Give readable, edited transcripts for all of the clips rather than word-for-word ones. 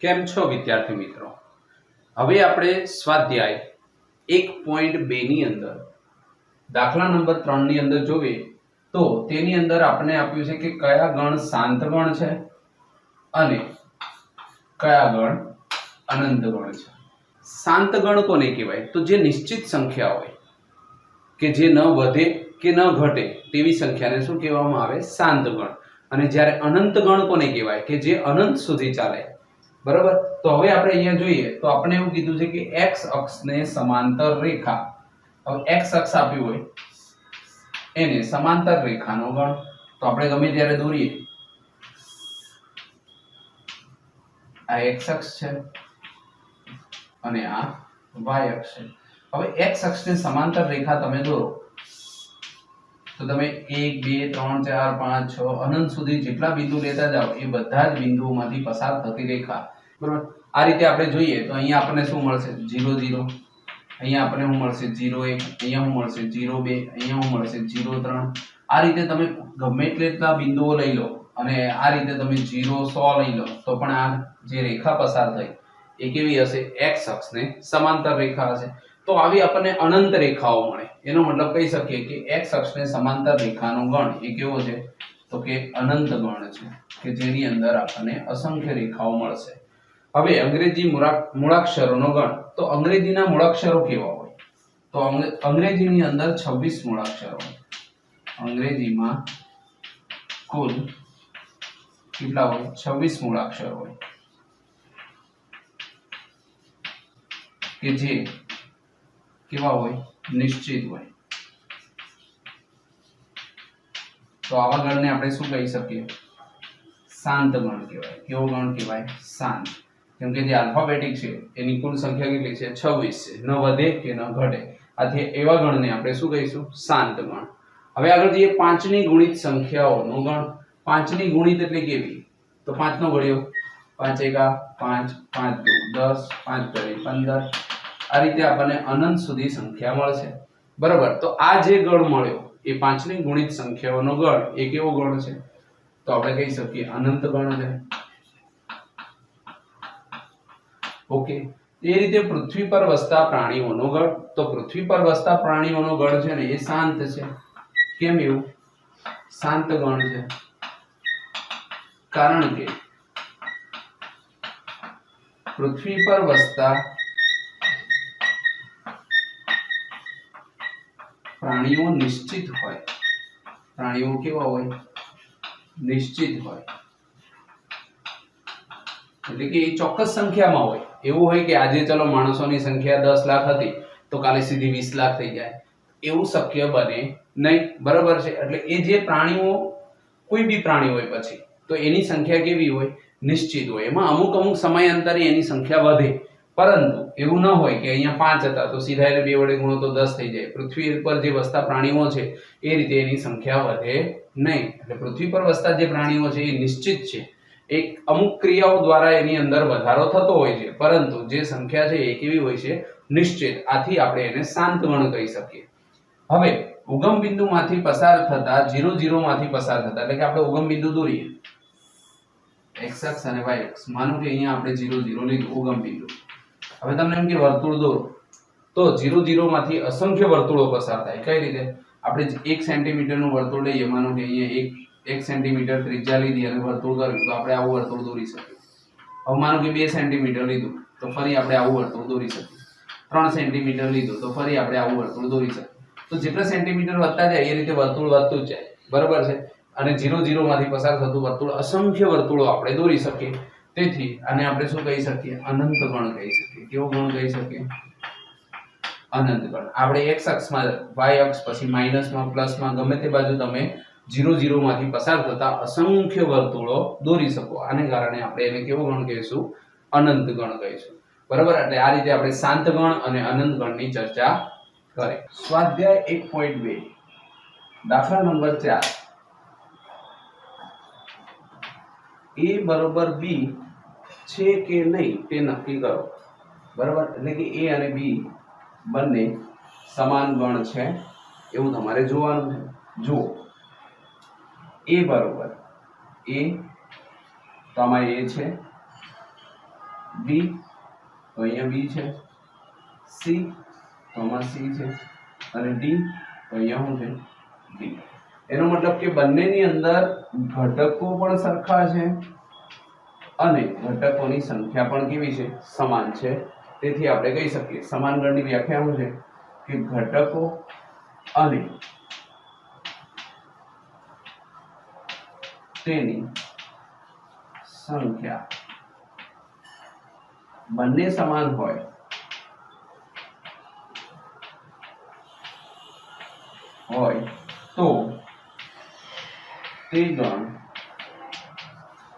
કેમ છો વિદ્યાર્થી મિત્રો? હવે આપણે સ્વાધ્યાય 1.2 ની અંદર દાખલા નંબર 3 ની અંદર જોઈએ તો તેની અંદર આપણે આપ્યું છે કે કયા ગણ શાંત ગણ છે અને કયા ગણ અનંત ગણ છે. શાંત ગણ કોને કહેવાય? તો જે નિશ્ચિત સંખ્યા હોય કે જે ન વધે કે ન ઘટે તેવી સંખ્યાને શું કહેવામાં આવે? શાંત ગણ. અને જ્યારે અનંત ગણ કોને કહેવાય? કે જે અનંત સુધી ચાલે. બરાબર. તો હવે આપણે અહીંયા જોઈએ તો આપણે એવું કીધું છે કે x અક્ષને સમાંતર રેખા, હવે x અક્ષ આપ્યું હોય એને સમાંતર રેખાનો ગણ તો આપણે ગમે ત્યારે દોરીએ. આ x અક્ષ છે અને આ y અક્ષ છે. હવે x અક્ષને સમાંતર રેખા તમે દોરો તો તમે 1 2 3 4 5 6 અનંત સુધી જેટલા બિંદુ લેતા જાઓ એ બધા જ બિંદુઓમાંથી પસાર થતી રેખા. બરાબર. આ રીતે આપણે જોઈએ તો અહીંયા આપણને શું મળશે? 0 0. અહીંયા આપણને શું મળશે? 0 1. અહીંયા શું મળશે? 0 2. અહીંયા શું મળશે? 0 3. આ રીતે તમે ગમે એટલા બિંદુઓ લઈ લો અને આ રીતે તમે 0 100 લઈ લો તો પણ આ જે રેખા પસાર થઈ એ કેવી હશે? x અક્ષને સમાંતર રેખા હશે. તો આવી આપણને અનંત રેખાઓ મળે. એનો મતલબ કહી શકીએ કે x અક્ષને સમાંતર રેખાનો ગણ એ કેવો છે? તો કે અનંત ગણ છે કે જેની અંદર આપણને અસંખ્ય રેખાઓ મળશે. હવે અંગ્રેજી મૂળાક્ષરોનો ગણ. તો અંગ્રેજીના મૂળાક્ષરો કેવા હોય? તો અંગ્રેજીની અંદર 26 મૂળાક્ષરો હોય. અંગ્રેજીમાં કુલ કેટલા હોય? 26 મૂળાક્ષરો હોય કે જે કેવા હોય? નિશ્ચિત હોય. તો આવા ગણને આપણે શું કહી શકીએ? શાંત ગણ કહેવાય. કેવો ગણ કહેવાય? શાંત. કેમ કે જે આલ્ફાબેટિક છે એની કુલ સંખ્યા કેટલી છે? 26 છે. ન વધે કે ન ઘટે. આથી એવા ગણને આપણે શું કહીશું? શાંત ગણ. હવે આગળ જઈએ 5 ની ગુણિત સંખ્યાઓનો ગણ. 5 ની ગુણિત એટલે કેવી? તો 5 નો ઘડિયો 5 1 5 5 2 10 5 3 15. આ રીતે આપણને અનંત સુધી સંખ્યા મળશે. બરાબર. તો આ જે ગણ મળ્યો એ 5 ની ગુણિત સંખ્યાઓનો ગણ એ કેવો ગણ છે? તો આપણે કહી શકીએ અનંત ગણ છે. ઓકે. એ રીતે પૃથ્વી પર વસતા પ્રાણીઓનો ગણ. તો પૃથ્વી પર વસતા પ્રાણીઓનો ગણ છે ને એ શાંત છે. કેમ એવું? શાંત ગણ છે કારણ કે પૃથ્વી પર વસતા પ્રાણીઓ નિશ્ચિત હોય. પ્રાણીઓ કેવા હોય? નિશ્ચિત હોય. એટલે કે એ ચોક્કસ સંખ્યામાં હોય. એવું હોય કે આજે ચલો માણસોની સંખ્યા 10 લાખ હતી તો કાલે સીધી 20 લાખ થઈ જાય. એવું શક્ય બને નહીં. બરાબર છે. એટલે એ જે પ્રાણીઓ કોઈ બી પ્રાણી હોય પછી તો એની સંખ્યા કેવી હોય? નિશ્ચિત હોય. એમાં અમુક સમયાંતરે એની સંખ્યા વધે. પરંતુ એવું ન હોય કે અહીંયા 5 હતા તો સીધા એને 2 વડે ગુણો તો 10 થઈ જાય. પૃથ્વી પર જે વસતા પ્રાણીઓ છે એ રીતે એની સંખ્યા વધે નહીં. એટલે પૃથ્વી પર વસતા જે પ્રાણીઓ છે એ નિશ્ચિત છે. એક અમુક ક્રિયાઓ દ્વારા એની અંદર વધારો થતો હોય છે પરંતુ જે સંખ્યા છે એ કેવી હોય છે? નિશ્ચિત. આથી આપણે એને શાંત ગણ કહી શકીએ. હવે ઉગમ બિંદુમાંથી પસાર થતા 0 0 માંથી પસાર થતા એટલે કે આપણે ઉગમ બિંદુ દોરીએ x અક્ષ અને y અક્ષ. માનો કે અહીંયા આપણે 0 0 લીધું ઉગમ બિંદુ. હવે તમને એમ કે વર્તુળ દોરો તો 0 0 માંથી અસંખ્ય વર્તુળો પસાર થાય. કઈ રીતે? આપણે 1 સેન્ટીમીટર નું વર્તુળ લઈએ. માનો કે અહીંયા 1 સેન્ટીમીટર ત્રિજ્યા લીધી અને વર્તુળ કર્યું તો આપણે આવું વર્તુળ દોરી શકીએ. હવે માનો કે 2 સેન્ટીમીટર લીધું તો ફરી આપણે આવું વર્તુળ દોરી શકીએ. 3 સેન્ટીમીટર લીધું તો ફરી આપણે આવું વર્તુળ દોરી શકીએ. તો જેટલા સેન્ટીમીટર વધતા જાય એ રીતે વર્તુળ વધતું જ જાય. બરાબર છે. અને 0 0 માંથી પસાર થતું વર્તુળ અસંખ્ય વર્તુળો આપણે દોરી શકીએ. તેથી આને આપણે શું કહી શકીએ? અનંત ગણ કહી શકીએ. કેવો ગણ કહી શકીએ? અનંત ગણ. આપણે x અક્ષમાં y અક્ષ પછી માઈનસમાં પ્લસમાં ગમે તે બાજુ તમે 0 0 માંથી પસાર થતા અસંખ્ય વર્તુળો દોરી શકો. આને કારણે આપણે એને કેવો ગણ કહીશું? અનંત ગણ કહીશું. બરાબર. એટલે આ રીતે આપણે શાંત ગણ અને અનંત ગણની ચર્ચા કરી. સ્વાધ્યાય 1.2 દાખલા નંબર 4 a બરોબર b છે કે નહીં તે નક્કી કરો. બરાબર. એટલે કે a અને b બંને સમાન ગણ છે એવું તમારે જોવાનું છે. જુઓ a બરોબર a તો આમાં a છે બી તો અહીંયા બી છે, સી તો આમાં સી છે અને ડી તો અહીંયા શું છે ડી. એનો મતલબ કે બંનેની અંદર ઘટકો પણ સરખા છે અને ઘટકોની સંખ્યા પણ કેવી છે સમાન છે. તેથી આપણે કહી શકીએ સમાન ગણની વ્યાખ્યા શું છે કે ઘટકો અને તેની સંખ્યા બંને સમાન હોય તો તે ગણ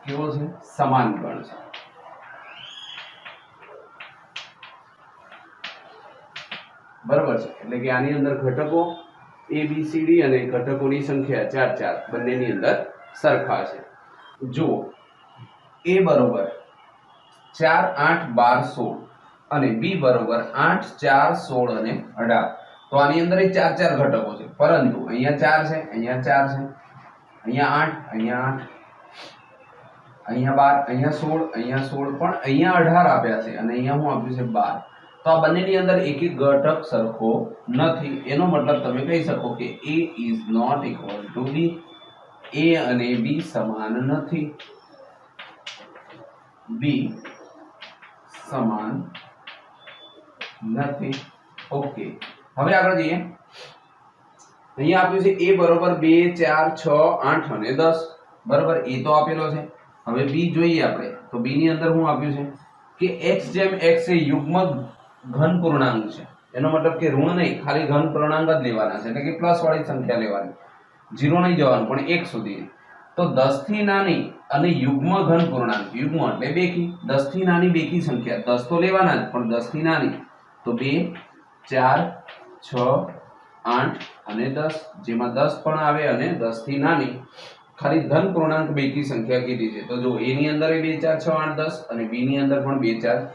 કેવો છે સમાન ગણ છે. બરાબર છે. એટલે કે આની અંદર ઘટકો a b c d અને ઘટકોની સંખ્યા 4 4 બંનેની અંદર સરખા છે. જુઓ a બરોબર 4 8 12 16 અને b બરોબર 8 4 16 અને 18. તો આની અંદર 4 4 ઘટકો છે, પરંતુ અહીંયા 4 છે, અહીંયા 4 છે, અહીંયા 8, અહીંયા 8, અહીંયા 12, અહીંયા 16, અહીંયા 16 પણ અહીંયા 18 આપ્યા છે અને અહીંયા શું આપ્યું છે 12. તો આ બંનેની અંદર એક એક ઘટક સરખો નથી. એનો મતલબ તમે કહી શકો કે a is not equal to b. a અને b સમાન નથી. b સમાન નથી. ઓકે, હવે આગળ જઈએ. અહીંયા આપ્યું છે a બરોબર 2 4 6 8 અને 10. બરાબર, a તો આપેલો છે. હવે b જોઈએ આપણે તો b ની અંદર શું આપ્યું છે કે x જેમ x એ યુગ્મ ઘન પૂર્ણાંક છે. એનો મતલબ કે ઋણ નહીં, ખાલી ઘન પૂર્ણાંક જ લેવાના છે, એટલે કે પ્લસ વાળી સંખ્યા લેવાની, 0 નહીં જવાનું પણ 1 સુધી. તો 10 થી નાની અને યુગ્મ ઘન પૂર્ણાંક, યુગ્મ એટલે બેકી, 10 થી નાની બેકી સંખ્યા, 10 તો લેવાના જ પણ 10 થી નાની તો 2 4 6 8 અને 10, જેમાં 10 પણ આવે અને 10 થી નાની ખાલી ધન પૂર્ણાંક બેકી સંખ્યા કીધી છે. તો જો a ની અંદર 2 4 6 8 10 અને b ની અંદર પણ 2 4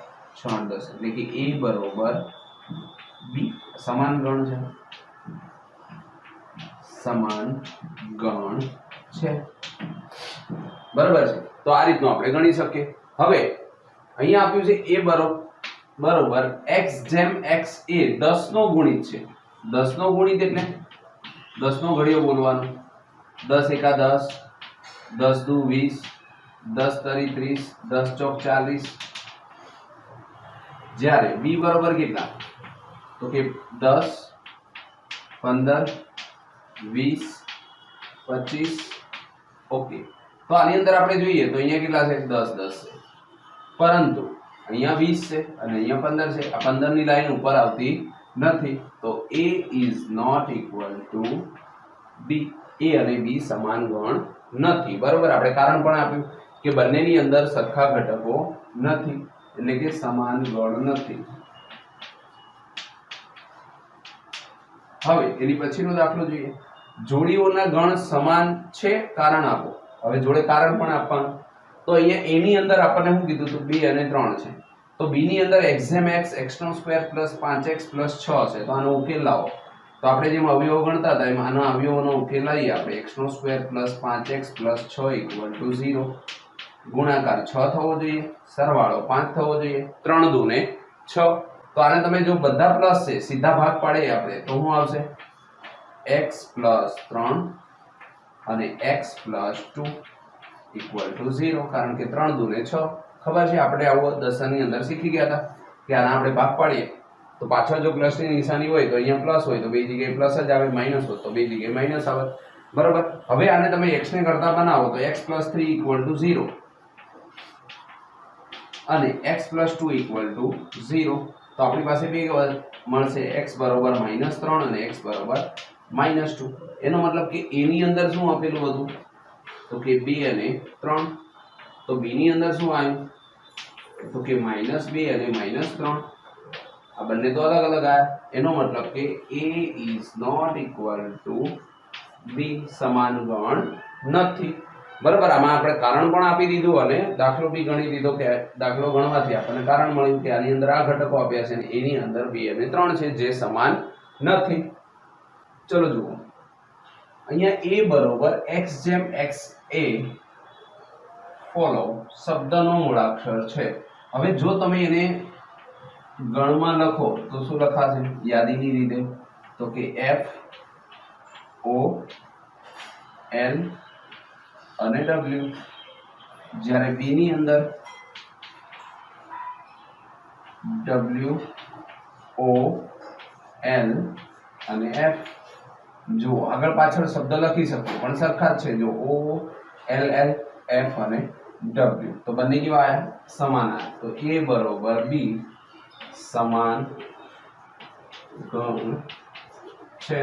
6 8 10, એટલે કે a બરોબર b સમાન ગણ છે, સમાન ગણ છે. બરાબર છે. તો આ રીતનું આપણે ગણી શકીએ. હવે અહીંયા આપ્યું છે a બરોબર x જેમ x એ 10 નો ગુણિત છે. 10 નો ગુણિત એટલે 10 નો ઘડિયો બોલવાનો, 10 એકા 10, 10 દુ 20, 10 તરી 30, 10 ચોક 40. જ્યારે b બરોબર કેટલા તો કે 10 15 20 25. ઓકે, તો આની અંદર આપણે જોઈએ તો અહીંયા કેટલા છે 10 10 છે, પરંતુ અહીંયા 20 છે અને અહીંયા 15 છે. આ 15 ની લાઈન ઉપર આવતી નથી. તો a is not equal to b. a અને b સમાન ગણ નથી. બરોબર, આપણે કારણ પણ આપ્યું કે બંનેની અંદર સરખા ઘટકો નથી, એટલે કે સમાન ગણ નથી. હવે એની પછીનો દાખલો જોઈએ. જોડીઓના ગણ સમાન છે, કારણ આપો. હવે જોડે કારણ પણ આપવાનું. તો અહીંયા a ની અંદર આપણને શું કીધું હતું 2 અને 3 છે. તો b ની અંદર x જેમ x x² + 5x + 6 છે. તો આનો ઉકેલ લાવો. તો આપણે જેમ અવયવો ગણતા હતા એમ આનો અવયવોનો ઉકેલ લાવીએ આપણે. x² + 5x + 6 = 0. ગુણાકાર 6 થવો જોઈએ, સરવાળો 5 થવો જોઈએ, 3 દુ ને 6. તો આને તમે જો બધા પ્લસ છે સીધા ભાગ પાડીએ આપણે તો શું આવશે x + 3 અને x + 2 = 0. કારણ કે 3 દુ ને 6. ખબર છે આપણે આવો દશાની અંદર શીખી ગયા હતા કે આના આપણે ભાગ પાડીએ તો પાછળ જો પ્લસની નિશાની હોય તો અહીંયા પ્લસ હોય તો બે જગ્યાએ પ્લસ જ આવે, માઈનસ હોય તો બે જગ્યાએ માઈનસ આવે. બરાબર, હવે આને તમે x ને કરતા બનાવો તો x + 3 = 0 અને x + 2 = 0. તો આપણી પાસે બે મળશે, x બરોબર -3 અને x બરોબર -2. એનો મતલબ કે a ની અંદર શું આપેલું હતું તો કે 2 અને 3. તો b ની અંદર શું આવ્યું તો કે -2 અને -3. આ બંને તો અલગ અલગ આયા. એનો મતલબ કે a is not equal to b. સમાન ગણ નથી. બરાબર, આમાં આપણે કારણ પણ આપી દીધું અને દાખલો બી ગણી દીધો કે દાખલો ગણવાથી આપણને કારણ મળ્યું કે આની અંદર આ ઘટકો આપ્યા છે અને એની અંદર 2 અને 3 છે જે સમાન નથી. ચલો જુઓ, અહીંયા a બરોબર x જેમ x એ ફોલો શબ્દનો મૂળાક્ષર છે. હવે જો તમે એને ગણમાં લખો તો શું લખાશે યાદીની રીતે? તો કે F O L અને W. જ્યારે B ની અંદર W O L અને F. જો આગળ પાછળ શબ્દ લખી શકો પણ સરખા જ છે. જો O L L F અને W તો બંને કેવા આયા? સમાન આયા. તો A બરોબર B સમાન ગણ છે.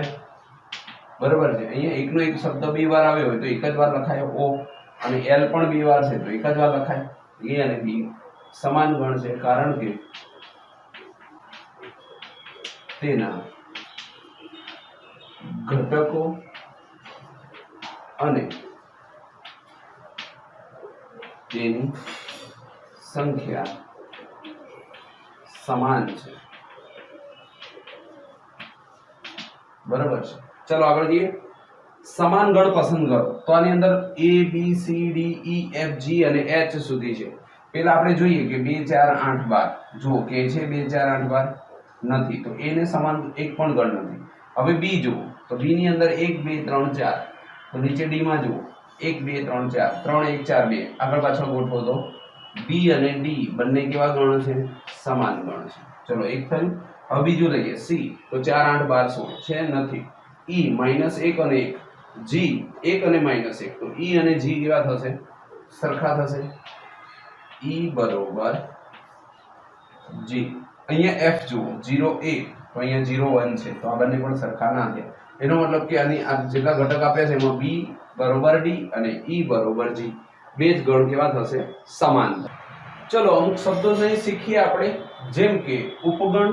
બરોબર છે. અહીંયા એકનો એક શબ્દ બે વાર આવ્યો હોય તો એક જ વાર લખાય O, અને L પણ બે વાર છે તો એક જ વાર લખાય. A અને B સમાન ગણ છે કારણ કે તેના ઘટકો અને તેની સંખ્યા સમાન છે. બરાબર છે. ચલો આગળ જઈએ. સમાન ગણ પસંદ કરો. તો આની અંદર A B C D E F G અને H સુધી છે. પેલા આપણે જોઈએ કે 2 4 8 12 જો કે છે 2 4 8 12 નથી તો A ને સમાન એક પણ ગણ નથી. હવે B જુઓ તો B ની અંદર 1 2 3 4 તો નીચે D માં જુઓ 1 2 3 4 3 1 4 2 આગળ પાછળ ગોઠવો તો B અને D બંને કેવા ગણ છે? સમાન ગણ છે. ચલો એક થયું. હવે બીજું લઈએ C તો 4 8 12 16 છે નથી. E -1 અને 1 G 1 અને -1 તો E અને G કેવા થશે? સરખા થશે. E બરોબર G. અહીંયા F જુઓ 0 1 તો અહીંયા 0 1 છે તો આ બંને પણ સરખા ના થયા. એનો મતલબ કે આની આ જેટલા ઘટક આપ્યા છે એમાં B બરોબર D અને E બરોબર G બે જ ગણ કેવા થશે? સમાન. ચલો અમુક શબ્દોને શીખીએ આપણે, જેમ કે ઉપગણ.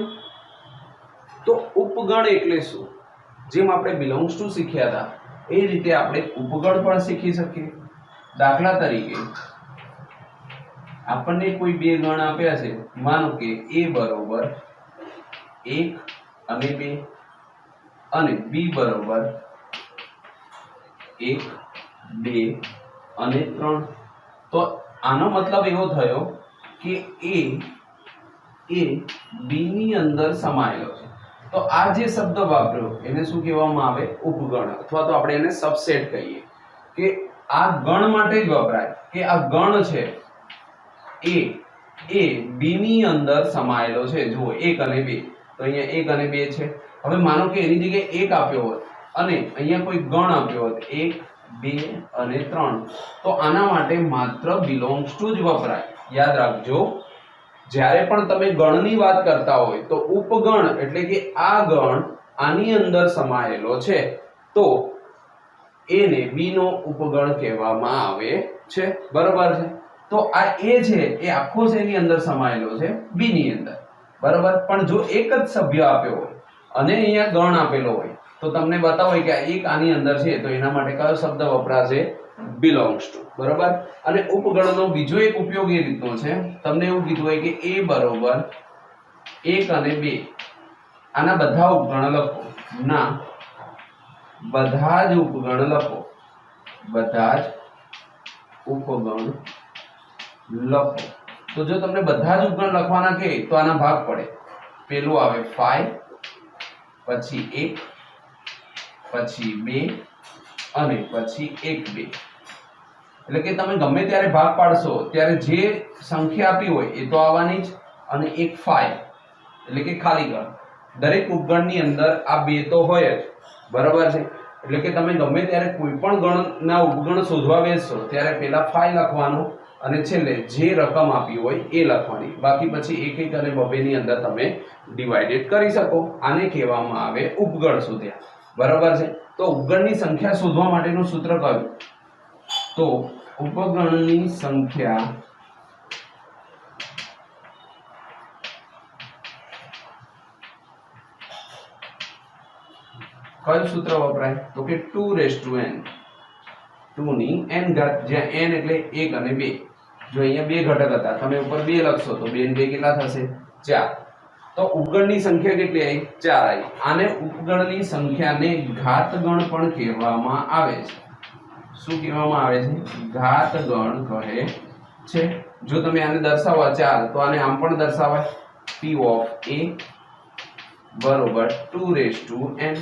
તો ઉપગણ એટલે શું? જેમ આપણે બિલોંગ્સ ટુ શીખ્યા હતા એ રીતે આપણે ઉપગણ પણ શીખી શકીએ. દાખલા તરીકે આપણને કોઈ બે ગણ આપ્યા છે, માનો કે A બરોબર 1 અને 2 અને B બરોબર 1 2 અને 3. તો આનો મતલબ એવો થયો કે A B ની અંદર સમાયેલો છે. તો આ જે શબ્દ વાપર્યો એને શું કહેવામાં આવે? ઉપગણ, અથવા તો આપણે એને સબસેટ કહીએ. કે આ ગણ માટે જ વપરાય કે આ ગણ છે A B ની અંદર સમાયેલો છે. જુઓ 1 અને 2 તો અહીંયા 1 અને 2 છે. હવે માનો કે એની જગ્યાએ 1 આપ્યો હોત અને અહીંયા કોઈ ગણ આપ્યો હોત 1 2 અને 3 તો આના માટે માત્ર બિલોંગ્સ ટુ જ વપરાય. યાદ રાખજો, જ્યારે પણ તમે ગણની વાત કરતા હોય તો ઉપગણ એટલે કે આ ગણ આની અંદર સમાયેલો છે તો એને B નો ઉપગણ કહેવામાં આવે છે. બરોબર છે. તો આ A છે એ આખો છે એની અંદર સમાયેલો છે B ની અંદર. બરોબર. પણ જો એક જ સભ્ય આપ્યો હોય અને અહીંયા ગણ આપેલો હોય તો તમને બતાવો કે આ એક આની અંદર છે તો એના માટે કયો શબ્દ વપરાશે? Belongs to. બરોબર. અને ઉપગણનો બીજો એક ઉપયોગ એ રીતનો છે, તમને એવું કીધું હોય કે A બરોબર 1 અને 2 આના બધા ઉપગણ લખો. ના, બધા જ ઉપગણ લખો. બધા જ ઉપગણ લખો. તો જો તમને બધા જ ઉપગણ લખવાના કહે તો આના ભાગ પડે. પેલું આવે 5 પછી 1 પછી 2 અને પછી 1 2. એટલે કે તમે ગમે ત્યારે ભાગ પાડશો ત્યારે જે સંખ્યા આપી હોય એ તો આવવાની જ, અને એક 5 એટલે કે ખાલી ગણ. દરેક ઉપગણની અંદર આ બે તો હોય જ. બરાબર છે. એટલે કે તમે ગમે ત્યારે કોઈ પણ ગણના ઉપગણ શોધવા બેસશો ત્યારે પહેલા 5 લખવાનું અને છેલ્લે જે રકમ આપી હોય એ લખવાની. બાકી પછી એક એક અને બબે ની અંદર તમે ડિવાઇડેડ કરી શકો. આને કહેવામાં આવે ઉપગણ શોધ્યા. બરાબર છે. તો ઉપગણની સંખ્યા શોધવા માટેનું સૂત્ર કયું? તો ઉપગણની સંખ્યા કયું સૂત્ર વપરાય? તો કે 2n 2 ની n ઘાત, જ્યાં n એટલે 1 અને 2. જો અહીંયા બે ઘટક હતા, તમે ઉપર 2 લખશો તો 2 ને 2 કેટલા થશે? 4. તો ઉપગણની સંખ્યા કેટલી આવી? 4 આવી. આને ઉપગણની સંખ્યાને ઘાતગણ પણ કહેવામાં આવે છે. શું કહેવામાં આવે છે? ઘાતગણ કહે છે. જો તમે આને દર્શાવવા 4 તો આને આમ પણ દર્શાવાય p ઓફ a બરોબર 2n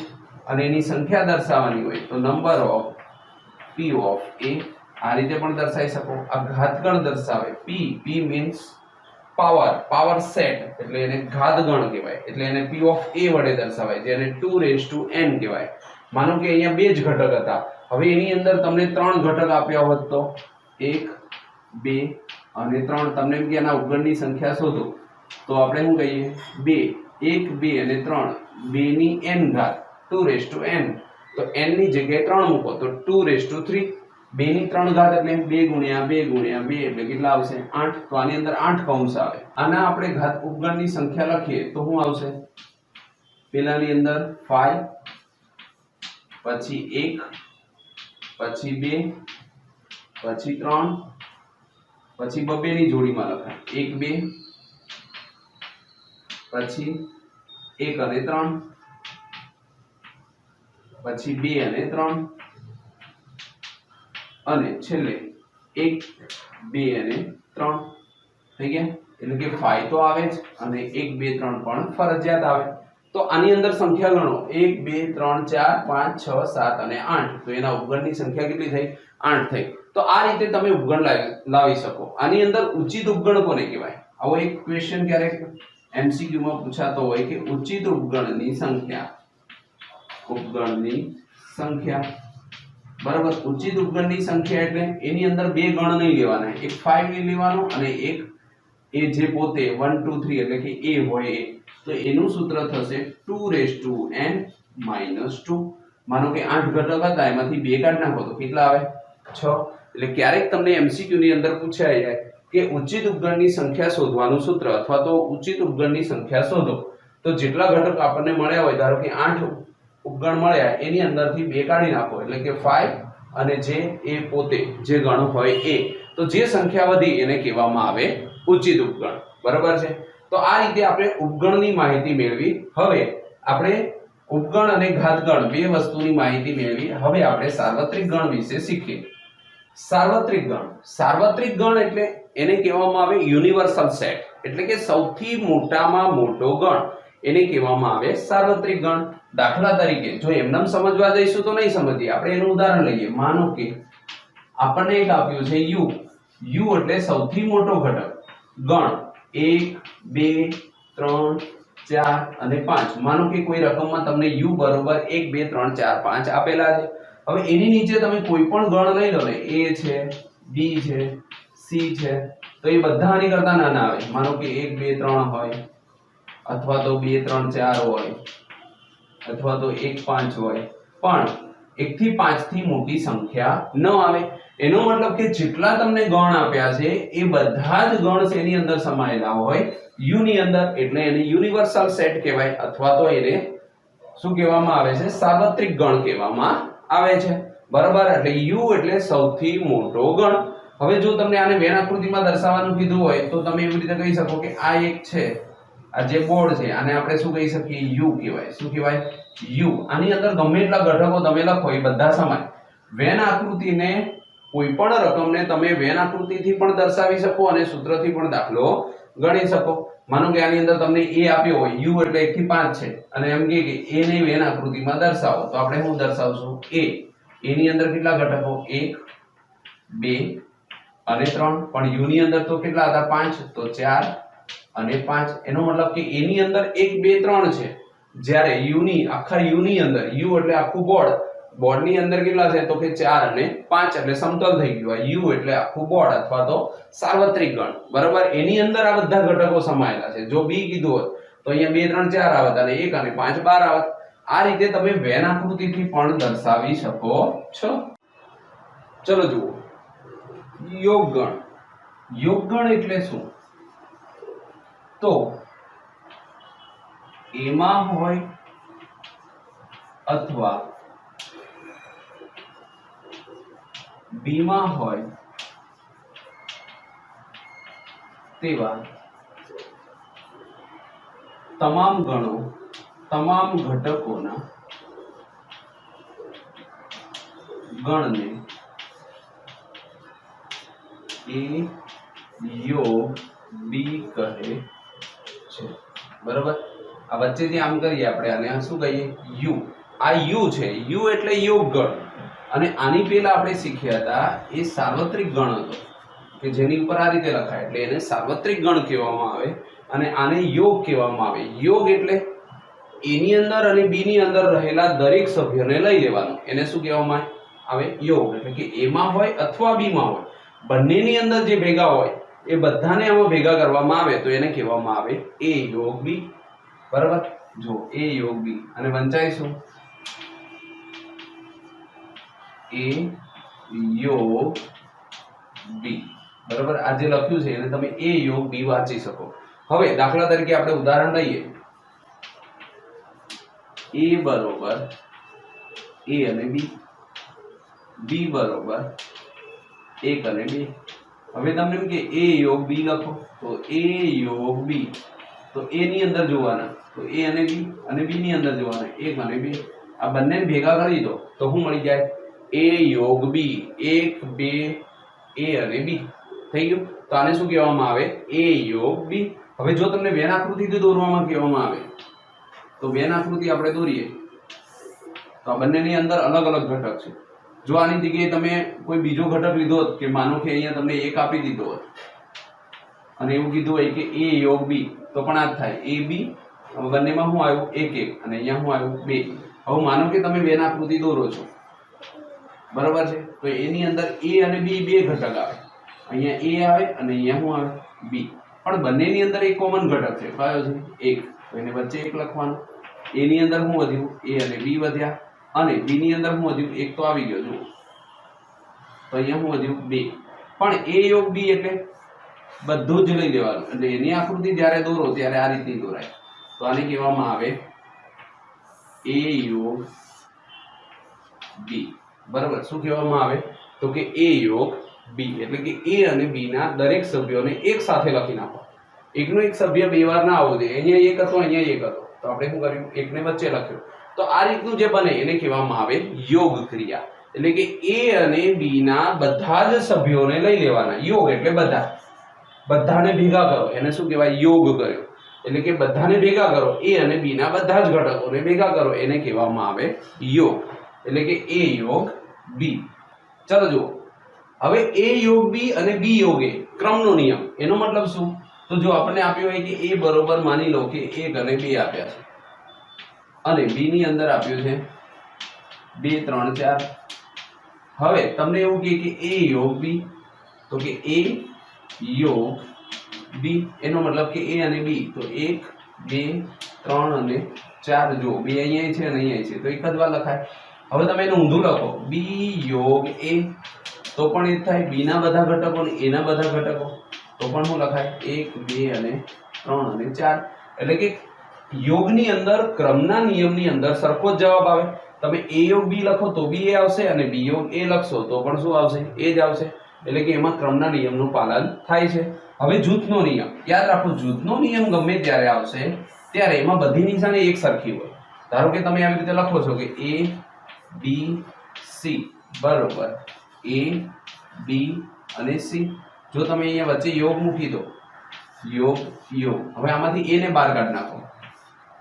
અને એની સંખ્યા દર્શાવવાની હોય તો number of p of a આ રીતે પણ દર્શાવી શકો. આ ઘાતગણ દર્શાવે p મીન્સ પાવર સેટ એટલે એને ઘાતગણ કહેવાય એટલે એને p ઓફ a વડે દર્શાવાય જેને 2n કહેવાય. માનો કે અહીંયા બે જ ઘટક હતા, હવે એની અંદર તમને 3 ઘટક આપ્યા હોત તો 1 2 અને 3 તમને એમ કે આના ઉગણની સંખ્યા શોધો તો આપણે શું કહીએ 2 1 2 અને 3 2 ની n ઘાત 2n તો n ની જગ્યાએ 3 મૂકો તો 2 2 ની 3 ઘાત એટલે 2 ગુણ્યા 2 ગુણ્યા 2 એટલે કેટલા આવશે 8. તો આની અંદર 8 કૌંસ આવે. આના આપણે ઘાત ઉપગણની સંખ્યા લખીએ તો શું આવશે પેલાની અંદર 5 પછી 1 પછી 2 પછી 3 પછી બબેની જોડીમાં લખાય 1 2 પછી 1 અને 3 પછી 2 અને 3 અને છેલ્લે 1 2 અને 3 થઈ ગયા. એટલે કે 5 તો આવે જ અને 1 2 3 પણ ફરજિયાત આવે. તો આની અંદર સંખ્યા ગણો 1 2 3 4 5 6 7 અને 8 તો એના ઉપગણની સંખ્યા કેટલી થઈ 8 થઈ. તો આ રીતે તમે ઉપગણ લાવી શકો. આની અંદર ઉચિત ઉપગણ કોને કહેવાય? આવો એક ક્વેશ્ચન ક્યારેક MCQ માં પૂછાતો હોય કે ઉચિત ઉપગણની સંખ્યા બરાબર. ઉચિત ઉપગણની સંખ્યા એટલે એની અંદર બે ગણ નહીં લેવાના, એક 5 નહીં લેવાનો અને એક એ જે પોતે 1 2 3 એટલે કે a હોય એ. તો એનું સૂત્ર થશે 2n - 2. માનો કે 8 ઘટક હતા એમાંથી 2 કાઢી નાખો તો કેટલા આવે 6. એટલે ક્યારેક તમને MCQ ની અંદર પૂછાય જાય કે ઉચિત ઉપગણની સંખ્યા શોધવાનું સૂત્ર અથવા તો ઉચિત ઉપગણની સંખ્યા શોધો તો જેટલા ઘટક આપણને મળ્યા હોય ધારો કે 8 ઉપગણ મળ્યા એની અંદરથી 2 કાઢી નાખો એટલે કે 5 અને જે એ પોતે જે ગણ હોય એ. તો જે સંખ્યા વધી એને કહેવામાં આવે ઉચિત ઉપગણ. બરાબર છે. તો આ રીતે આપણે ઉપગણની માહિતી મેળવી. હવે આપણે ઉપગણ અને ઘાતગણ બે વસ્તુની માહિતી મેળવી. હવે આપણે સાર્વત્રિક ગણ વિશે શીખીએ. સાર્વત્રિક ગણ એટલે એને કહેવામાં આવે યુનિવર્સલ સેટ એટલે કે સૌથી મોટામાં મોટો ગણ એને કહેવામાં આવે સાર્વત્રિક ગણ. દાખલા તરીકે જો એમનેમ સમજવા જઈશું તો નહીં સમજીએ. આપણે એનું ઉદાહરણ લઈએ. માનો કે આપણને એક આપ્યું છે u એટલે સૌથી મોટો ઘટક ગણ 1 2 3 4 અને 5. માનો કે કોઈ રકમમાં તમને u બરોબર 1 2 3 4 5 આપેલા છે. હવે એની નીચે તમે કોઈ પણ ગણ લઈ લો ને a છે b છે c છે તો એ બધા આની કરતા નાના આવે. માનો કે 1 2 3 હોય અથવા તો 2 3 4 હોય અથવા તો 1 5 હોય પણ 1 થી 5 થી મોટી સંખ્યા ન આવે. એનો મતલબ કે જેટલા તમને ગણ આપ્યા છે એ બધા જ ગણ એની અંદર સમાયેલા હોય u ની અંદર એટલે એને યુનિવર્સલ સેટ કહેવાય અથવા તો એને શું કહેવામાં આવે છે સાર્વત્રિક ગણ કહેવામાં આવે છે. બરાબર. એટલે u એટલે સૌથી મોટો ગણ. હવે જો તમને આને વેન આકૃતિમાં દર્શાવવાનું કીધું હોય તો તમે એવી રીતે કહી શકો કે આ એક છે આ જે બોર્ડ છે આને આપણે શું કહી શકીએ u કહેવાય. શું કહેવાય u. આની અંદર ગમે એટલા ઘટકો તમે લખો એ બધા સમાય. વેન આકૃતિને કોઈ પણ રકમને તમે વેન આકૃતિથી પણ દર્શાવી શકો અને સૂત્રથી પણ દાખલો ગણી શકો. માનો કે આની અંદર તમને a આપ્યો હોય u એટલે 1 થી 5 છે અને એમ કે a ને વેન આકૃતિમાં દર્શાવો તો આપણે શું દર્શાવશું a ની અંદર કેટલા ઘટકો 1 2 અને 3 પણ u ની અંદર તો કેટલા હતા 5 તો 4 અને 5. એનો મતલબ કે a ની અંદર 1 2 3 છે જ્યારે u ની આખા u ની અંદર u એટલે આખું બોર્ડ ની અંદર કેટલા છે તો કે 4 અને 5 એટલે સમતલ થઈ ગયું. u એટલે આખું બોર્ડ અથવા તો સાર્વત્રિક ગણ. બરાબર. એની અંદર આ બધા ઘટકો સમાયેલા છે. જો b કીધું હોત તો અહીંયા 2 3 4 આવત અને 1 અને 5 12 આવત. આ રીતે તમે વેન આકૃતિથી પણ દર્શાવી શકો છો. ચલો જુઓ યોગગણ. યોગગણ એટલે શું? તો એમાં હોય અથવા બી માં હોય તેવા તમામ ગણો તમામ ઘટકોના ગણને a યોગ બી કહે છે, બરોબર। આ વચ્ચે જે આમ કરીએ આપણે આને શું કહીએ યુ, આ યુ છે, યુ એટલે યોગ ગણ, અને આની પહેલા આપણે શીખ્યા હતા એ સાર્વત્રિક ગણ હતો કે જેની ઉપર આ રીતે લખાય, એટલે એને સાર્વત્રિક ગણ કહેવામાં આવે અને આને યોગ કહેવામાં આવે। યોગ એટલે એની અંદર અને બી ની અંદર રહેલા દરેક સભ્યોને લઈ લેવાનું, એને શું કહેવામાં આવે યોગ, એટલે કે એમાં હોય અથવા બી માં હોય, બંનેની અંદર જે ભેગા હોય એ બધાને આમાં ભેગા કરવામાં આવે તો એને કહેવામાં આવે એ યોગ બી, બરાબર। જો એ યોગ બી અને વંચાઈશું એ યોગ બી, બરાબર। આ જે લખ્યું છે એને તમે એ યોગ બી વાંચી શકો। હવે દાખલા તરીકે આપણે ઉદાહરણ લઈએ, એ બરોબર એ અને બી, બી બરોબર 1 અને 2। હવે તમને એમ કે એ યોગ બી લખો તો એ યોગ બી, તો એ ની અંદર જોવાના તો એ અને બી ની અંદર જોવાના 1 અને 2, આ બંનેને ભેગા કરી દો તો શું મળી જાય એ યોગ બી, 1 2 એ અને બી થઈ ગયું। તો આને શું કહેવામાં આવે એ યોગ બી। હવે જો તમને વેન આકૃતિ દોરવામાં કહેવામાં આવે તો વેન આકૃતિ આપણે દોરીએ તો આ બંનેની અંદર અલગ અલગ ઘટક છે। જો આની જગ્યાએ તમે કોઈ બીજો ઘટક લીધો હોત કે માનો કે અહીંયા તમને 1 આપી દીધો હોત અને એવું કીધું હોય કે એ યોગ બી, તો પણ આ જ થાય એ બી, બંનેમાં શું આવ્યું 1 1 અને અહીંયા શું આવ્યું 2। હવે માનો કે તમે વેન આકૃતિ દોરો છો, બરાબર છે, તો એની અંદર એ અને બી બે ઘટક આવે, અહીંયા એ આવે અને અહીંયા શું આવે બી, પણ બંનેની અંદર એક કોમન ઘટક છે, કયો છે 1, તો એને વચ્ચે 1 લખવાનું। એ ની અંદર શું વધ્યું એ અને બી વધ્યા, અને બી ની અંદર શું વધ્યું 1 તો આવી ગયો, જુઓ તો અહીંયા શું વધ્યું 2। પણ એ યોગ બી એટલે બધું જ લઈ લેવાનું, એટલે એની આકૃતિ જ્યારે દોરો ત્યારે આ રીતની દોરાય, તો આને કહેવામાં આવે એ યોગ બી, બરાબર। શું કહેવામાં આવે તો કે એ યોગ બી, એટલે કે એ અને બી ના દરેક સભ્યોને એક સાથે લખી નાખો। એકનો એક સભ્ય બે વાર ના આવવો જોઈએ, અહીંયા 1 હતો અહીંયા 1 હતો, તો આપણે શું કર્યું એકને વચ્ચે લખ્યો, તો આ રીતનું જે બને એને કહેવામાં આવે યોગ ક્રિયા। એટલે કે એ અને બી ના બધા જ સભ્યોને લઈ લેવાના, યોગ એટલે બધાને ભેગા કરો, એને શું કહેવાય યોગ કર્યો, એટલે કે બધાને ભેગા કરો, એ અને બી ના બધા જ ઘટકોને ભેગા કરો એને કહેવામાં આવે યોગ, એટલે કે એ યોગ બી। ચાલો જુઓ, હવે એ યોગ બી અને બી યોગ એ ક્રમનો નિયમ, એનો મતલબ શું, તો જો આપણને આપ્યું હોય કે એ બરોબર માની લો કે 1 અને 2 આપ્યા છે અને બી ની અંદર આપ્યું છે 2 3 4। હવે તમને એવું કહે કે એ યોગ બી, તો કે એ યોગ બી, એનો મતલબ કે એ અને બી, તો 1 2 3 અને 4, જો બે અહીંયા છે અને અહીંયા છે તો એક જ વાર લખાય। હવે તમે એને ઊંધું લખો બી યોગ એ, તો પણ એ થાય, બી ના બધા ઘટકો અને એના બધા ઘટકો, તો પણ શું લખાય 1 2 અને 3 અને 4। એટલે કે યોગની અંદર ક્રમના નિયમની અંદર સરખો જ જવાબ આવે। તમે એ યોગ બી લખો તો બી એ આવશે અને બી યોગ એ લખશો તો પણ શું આવશે એ જ આવશે, એટલે કે એમાં ક્રમના નિયમનું પાલન થાય છે। હવે જૂથનો નિયમ યાદ રાખો, જૂથનો નિયમ ગમે ત્યારે આવશે ત્યારે એમાં બધી નિશાની એક સરખી હોય। ધારો કે તમે આવી રીતે લખો છો કે એ બી સી, બરોબર એ બી અને સી, જો તમે અહીંયા વચ્ચે યોગ મૂકી દો યોગ યોગ, હવે આમાંથી એ ને બહાર કાઢી નાખો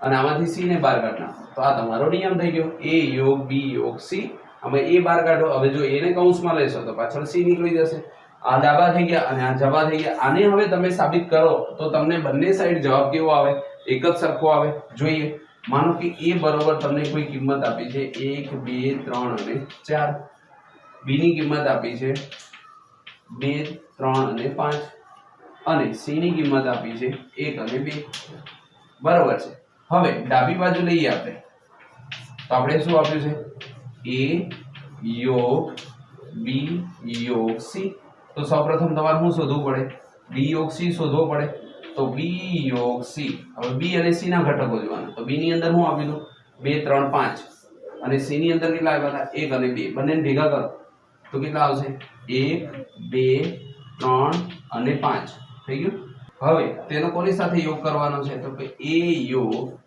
અને આમાંથી સી ને બહાર કાઢી નાખો, તો આ તમારો નિયમ થઈ ગયો એ યોગ બી યોગ સી। અમે એ બહાર કાઢો, હવે જો એને કૌંસમાં લેશો તો પાછળ સી નીકળી જશે, આ ડાબા થઈ ગયા અને આ જબા થઈ ગયા। આને હવે તમે સાબિત કરો તો તમને બંને સાઈડ જવાબ કેવો આવે એક જ સરખો આવે। જોઈએ, માનો કે એ બરોબર તમને કોઈ કિંમત આપી છે 1 2 3 અને 4, બી ની કિંમત આપી છે 2 3 અને 5 અને સી ની કિંમત આપી છે 1 અને 2, બરોબર છે। હવે ડાબી બાજુ લઈએ આપણે, તો આપણે શું આપ્યું છે એ યોગ બી યોગ સી, તો સૌપ્રથમ તમારે શું શોધવું પડે બી યોગ સી શોધવો પડે, તો બી યોગ સી। હવે બી અને સી ના ઘટકો જોવાના, તો બી ની અંદર શું આપ્યું હતું 2 3 5 અને સી ની અંદર કેટલા આવ્યા હતા 1 અને 2, બંનેને ભેગા કરો તો કેટલા આવશે 1 2 3 અને 5 થઈ ગયું। હવે તેનો કોની સાથે યોગ કરવાનો છે, તો કે એ યોગ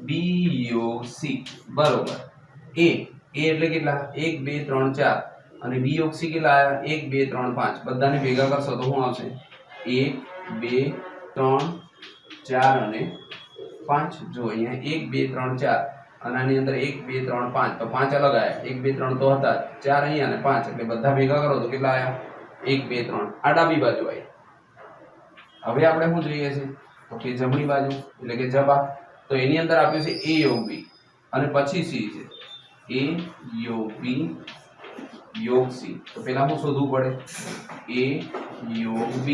બી યોગ સી, બરોબર એ એટલે કેટલા 1 2 3 4 અને બી યોગ સી કેટલા આયા 1 2 3 5, બધાને ભેગા કરશો તો શું આવશે 1 2 3 4 અને 5. જો અહીંયા 1 2 3 4 અને આની અંદર 1 2 3 5, તો 5 અલગ આવ્યા. 1 2 3 તો હતા, 4 અહીંયા અને 5, એટલે બધા ભેગા કરો તો કેટલા આવ્યા? 1 2 3. આ ડાબી બાજુ આવી. હવે આપણે શું જોઈએ છે? તો કે જમણી બાજુ એટલે કે જબા. તો એની અંદર આપ્યું છે a યોગ b અને પછી c છે. a યોગ b યોગ c. તો પહેલા શું શોધવું પડે? a યોગ b.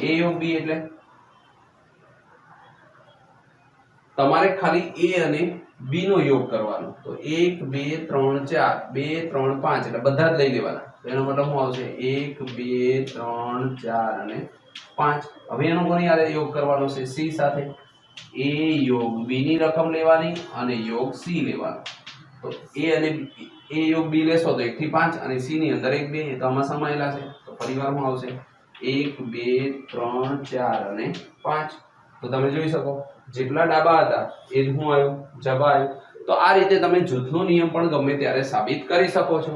a યોગ b એટલે તમારે ખાલી a અને b નો યોગ કરવાનો. તો 1 2 3 4 2 3 5 એટલે બધા જ લઈ લેવાના. તો એનો મતલબ શું આવશે? 1 2 3 4 અને 5. હવે એનો કોની હારે યોગ કરવાનો છે? c સાથે. a યોગ b ની રકમ લેવાની અને યોગ c લેવાનો. તો a અને a યોગ b લેશો તો 1 થી 5 અને c ની અંદર 1 2 એ તો આમાં સમાયેલા છે. તો ફરીવાર શું આવશે? 1 2 3 4 અને 5. તો તમે જોઈ શકો જેટલા ડાબા હતા એ જ શું આવ્યું? જબા આવ્યું. તો આ રીતે તમે જૂથનો નિયમ પણ ગમે ત્યારે સાબિત કરી શકો છો.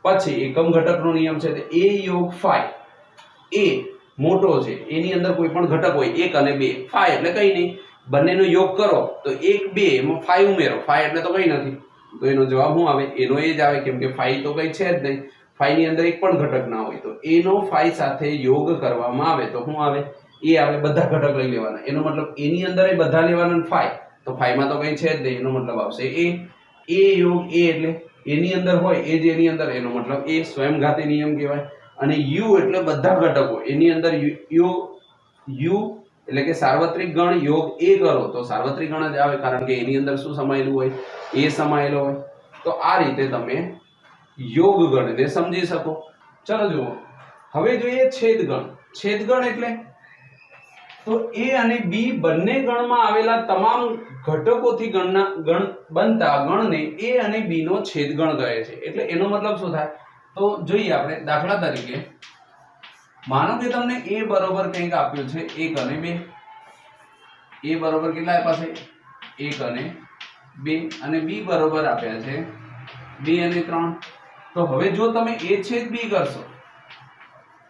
પછી એકમ ઘટકનો નિયમ છે તે a યોગ phi. a મોટો છે, એની અંદર કોઈ પણ ઘટક હોય 1 અને 2. phi એટલે કઈ નહીં, બંનેનો યોગ કરો તો 1 2 એમાં phi ઉમેરો. phi એટલે તો કઈ નથી. તો એનો જવાબ શું આવે? એનો એ જ આવે, કેમ કે phi તો કઈ છે જ નહીં. phi ની અંદર એક પણ ઘટક ના હોય. તો a નો phi સાથે યોગ કરવામાં આવે તો શું આવે? એ આવે. બધા ઘટક લઈ લેવાના. એનો મતલબ a ની અંદર એ બધા લેવાના. phi તો phi માં તો કઈ છે જ નહીં. એનો મતલબ આવશે a. a યોગ a એટલે એની અંદર હોય એ જ એની અંદર, એનો મતલબ એ સ્વયંઘાતી નિયમ કહેવાય. અને u એટલે બધા ઘટકો એની અંદર u એટલે કે સાર્વત્રિક ગણ યોગ a કરો તો સાર્વત્રિક ગણ જ આવે, કારણ કે એની અંદર શું સમાયેલું હોય? a સમાયેલો હોય. તો આ રીતે તમે યોગ ગણને સમજી શકો. ચલો જુઓ, હવે જોઈએ છેદગણ. છેદગણ એટલે તો a અને b બંને ગણમાં આવેલા તમામ ઘટકોથી ગણ બનતા ગણને a અને b નો છેદગણ કહે છે. એટલે એનો મતલબ શું થાય? તો જોઈએ આપણે. દાખલા તરીકે માનો કે તમને a બરોબર કંઈક આપ્યું છે 1 અને 2. a બરોબર કેટલા આપ્યા છે? 1 અને 2. અને b બરોબર આપ્યા છે 2 અને 3. તો હવે જો તમે a છેદ b કરશો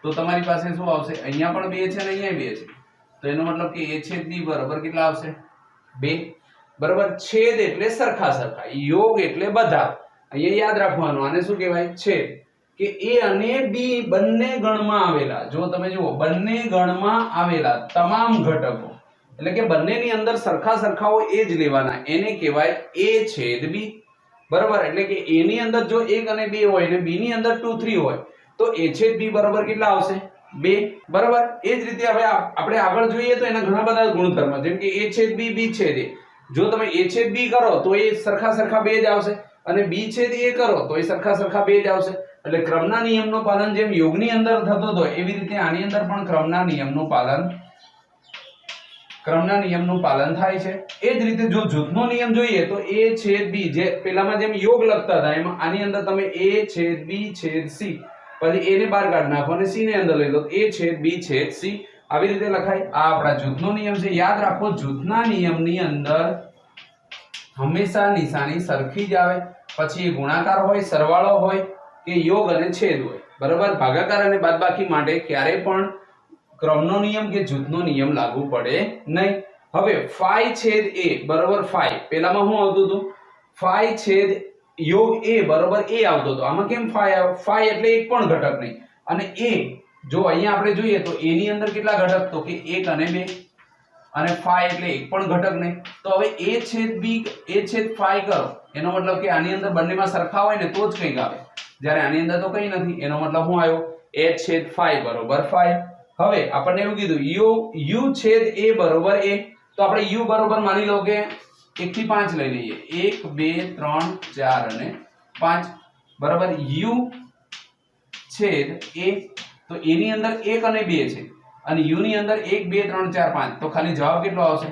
તો તમારી પાસે શું આવશે? અહીંયા પણ 2 છે અને અહીંયા 2 છે. તો એનો મતલબ કે a છેદ b બરોબર કેટલા આવશે? 2. બરોબર. છેદ એટલે સરખા સરખા, યોગ એટલે બધા. અહીંયા યાદ રાખવાનું, આને શું કહેવાય? છેદ. કે a અને b બંને ગણમાં આવેલા, જો તમે જુઓ બંને ગણમાં આવેલા તમામ ઘટકો એટલે કે બંનેની અંદર સરખા સરખા હોય એ જ લેવાના, એને કહેવાય a છેદ b. બરાબર. એટલે કે a ની અંદર જો 1 અને 2 હોય અને b ની અંદર 2 3 હોય તો a છેદ b બરાબર કેટલા આવશે? 2. બરાબર. એ જ રીતે હવે આપણે આગળ જોઈએ તો એના ઘણા બધા ગુણધર્મ, જેમ કે a છેદ b b છેદ a. જો તમે a છેદ b કરો તો એ સરખા સરખા 2 જ આવશે, અને b છેદ a કરો તો એ સરખા સરખા 2 જ આવશે. એટલે ક્રમના નિયમનું પાલન જેમ યોગની અંદર થતું હોય એવી રીતે આની અંદર પણ ક્રમના નિયમનું પાલન થાય છે. એ જ રીતે જો જૂથનો નિયમ જોઈએ તો a છેદ b, જે પેલામાં જેમ યોગ લખતા હતા એમાં આની અંદર તમે a છેદ b છેદ c, પછી a ને બહાર કાઢી નાખો અને c ને અંદર લઈ લો, a છેદ b છેદ c. આવી રીતે લખાય. આ આપણા જૂથનો નિયમ છે. યાદ રાખો, જૂથના નિયમની અંદર હંમેશા નિશાની સરખી જ આવે. પછી ગુણાકાર હોય, સરવાળો હોય કે યોગ અને છેદ હોય. બરાબર. ભાગાકાર અને બાદબાકી માટે ક્યારે પણ ક્રમનો નિયમ કે જૂથનો નિયમ લાગુ પડે નહીં. હવે phi છેદ a બરાબર phi, પેલામાં શું આવતું હતું? phi છેદ યોગ a બરાબર a આવતો હતો. આમાં કેમ phi આવ્યો? phi એટલે એક પણ ઘટક નહીં. અને a જો અહીંયા આપણે જોઈએ તો a ની અંદર કેટલા ઘટક? તો કે 1 અને 2. અને phi એટલે એક પણ ઘટક નહીં. તો હવે a છેદ b a છેદ phi કરો, એનો મતલબ કે આની અંદર બંનેમાં સરખા હોય ને તો જ કંઈક આવે, જ્યારે આની અંદર તો કંઈ નથી. એનો મતલબ શું આવ્યો? a છેદ phi બરોબર phi. હવે આપણને એવું કીધું u છેદ a બરોબર a. તો આપણે u બરોબર માની લો કે 1 થી 5 લઈ લઈએ. 1 2 3 4 અને 5. બરાબર. u છેદ a, તો a ની અંદર 1 અને 2 છે અને u ની અંદર 1 2 3 4 5. તો ખાલી જવાબ કેટલો આવશે?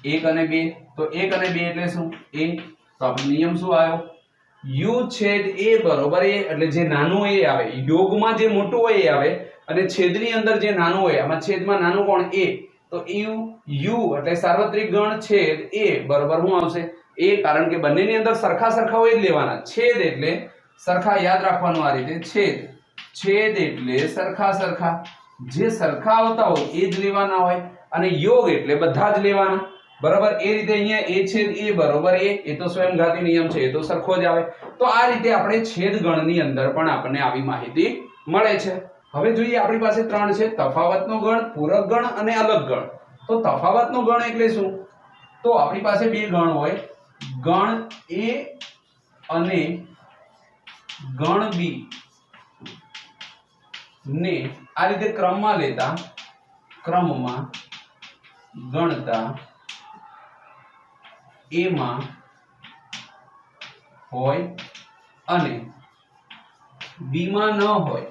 1 અને 2. તો 1 અને 2 એટલે શું? a. તો આપણો નિયમ શું આવ્યો? u છેદ a બરોબર a, એટલે જે નાનું એ આવે, યોગમાં જે મોટું હોય એ આવે અને છેદની અંદર જે નાનું હોય, આમાં છેદમાં નાનું કોણ? a. તો u એટલે સાર્વત્રિક ગણ છેદ a બરોબર શું આવશે? a. કારણ કે બંનેની અંદર સરખા સરખા હોય જ લેવાના. છેદ એટલે સરખા, યાદ રાખવાનું આ રીતે. છેદ એટલે સરખા સરખા. જે સરખા આવતા હોય એ જ લેવાના હોય, અને યોગ એટલે બધા જ લેવાના, બરાબર. એ રીતે અહીંયા a છેદ a બરોબર એ તો સ્વયંઘાતી નિયમ છે, એ તો સરખો જ આવે. તો આ રીતે આપણે છેદ ગણની અંદર પણ આપણને આવી માહિતી મળે છે. હવે જોઈએ, આપણી પાસે ત્રણ છે: તફાવતનો ગણ, પૂરક ગણ અને અલગ ગણ. તો તફાવતનો ગણ એટલે શું? તો આપણી પાસે બે ગણ હોય, ગણ a અને ગણ b ને આ રીતે ક્રમમાં લેતા, ક્રમમાં ગણતા a માં હોય અને b માં ન હોય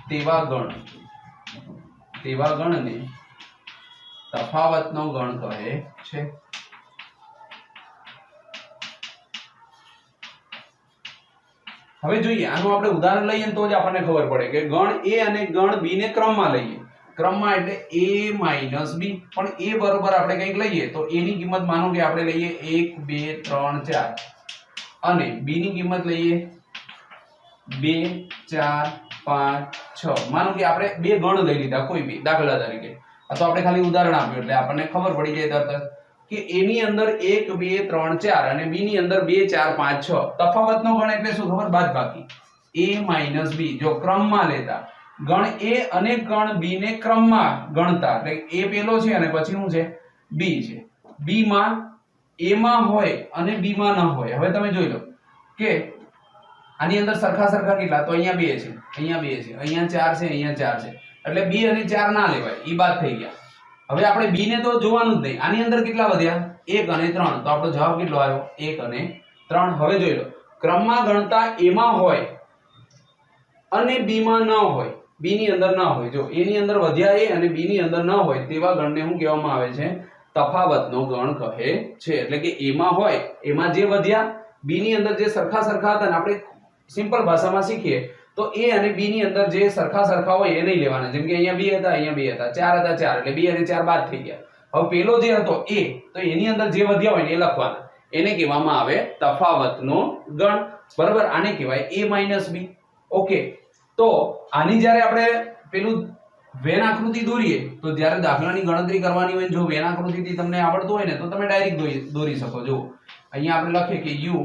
તેવા ગણને તફાવતનો ગણ કહે છે. હવે જોઈએ, આનું આપણે ઉદાહરણ લઈએ તો જ આપણને ખબર પડે કે ગણ a અને ગણ b ને ક્રમમાં લઈએ. ક્રમમાં એટલે a - b, પણ a બરોબર આપણે કંઈક લઈએ તો a ની કિંમત માનો કે આપણે લઈએ 1 2 3 4 અને b ની કિંમત લઈએ 2 4 5 6. માનો કે આપણે બે ગણ લઈ લીધા કોઈ બી, દાખલા તરીકે. આ તો આપણે ખાલી ઉદાહરણ આપ્યું એટલે આપણને ખબર પડી જાય તરત કે a ની અંદર 1 2 3 4 અને b ની અંદર 2 4 5 6. તફાવતનો ગણ એટલે શું ખબર? બાદબાકી. a - b જો ક્રમમાં લેતા, ગણ a અને ગણ b ને ક્રમમાં ગણતા, એટલે a પેલો છે અને પછી શું છે? b છે. b માં a માં હોય અને b માં ન હોય. હવે તમે જોઈ લો કે આની અંદર સરખા સરખા કેટલા? તો અહીંયા 2 છે, અહીંયા 2 છે, અહીંયા 4 છે, અહીંયા 4 છે. એટલે 2 અને 4 ના લેવાય, ઈ બાદ થઈ ગયા. હવે આપણે b ને તો જોવાનું જ નહીં. આની અંદર કેટલા વધ્યા? 1 અને 3. તો આપણો જવાબ કેટલો આવ્યો? 1 અને 3. હવે જોઈ લો, ક્રમમાં ગણતા a માં હોય અને b માં ન હોય, b ની અંદર ન હોય. જો a ની અંદર વધ્યા a અને b ની અંદર ન હોય તેવા ગણને શું કહેવામાં આવે છે? તફાવતનો ગણ કહે છે. એટલે કે a માં હોય, એમાં જે વધ્યા, b ની અંદર જે સરખા સરખા હતા ને, આપણે સિમ્પલ ભાષામાં શીખીએ તો a અને b ની અંદર જે સરખા હોય એ નહીં લેવાના. જેમ કે અહીંયા 2 હતા, અહીંયા 2 હતા, 4 હતા 4, એટલે 2 અને 4 બાદ થઈ ગયા. હવે પેલો જે હતો a, તો એની અંદર જે વધ્યા હોય ને એ લખવાના. એને કહેવામાં આવે તફાવતનો ગણ, બરાબર. આને કહેવાય a - b. ઓકે, તો આની જ્યારે આપણે પેલું વેન આકૃતિ દોરીએ તો જ્યારે દાખલાની ગણતરી કરવાની હોય, જો વેન આકૃતિથી તમને આવડતું હોય ને તો તમે ડાયરેક્ટ દોરી શકો. જો અહીંયા આપણે લખીએ કે u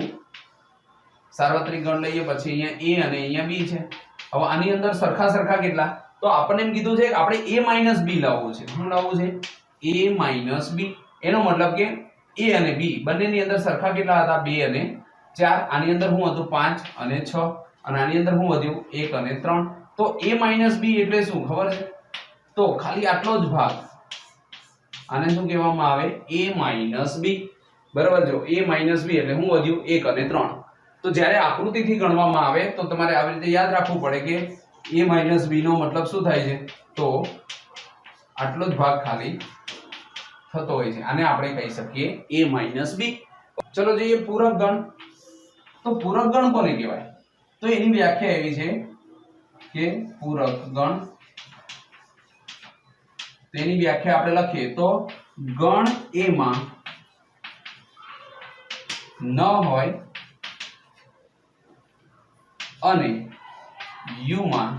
સાર્વત્રિક ગણ લઈએ, પછી અહીંયા a અને અહીંયા b છે. હવે આની અંદર સરખા કેટલા? તો આપણને એમ કીધું છે કે આપણે a - b લાવવું છે. શું લાવવું છે? a - b. એનો મતલબ કે a અને b બંનેની અંદર સરખા કેટલા હતા? 2 અને 4. આની અંદર શું હતું? 5 અને 6. અને આની અંદર શું વધ્યું? 1 અને 3. તો a - b એટલે શું ખબર છે? તો ખાલી આટલો જ ભાગ, આને શું કહેવામાં આવે? a - b, બરાબર. જો a - b એટલે શું વધ્યું? 1 અને 3. તો જ્યારે આકૃતિથી ગણવામાં આવે તો તમારે આવી રીતે યાદ રાખવું પડે કે a - b નો મતલબ શું થાય છે? તો આટલો જ ભાગ ખાલી થતો હોય છે. આને આપણે કહી શકીએ a - b. ચલો જોઈએ પૂરક ગણ. તો પૂરક ગણ કોને કહેવાય? તો એની વ્યાખ્યા એવી છે કે પૂરક ગણ, તેની વ્યાખ્યા આપણે લખીએ તો ગણ a માં ન હોય અને u માં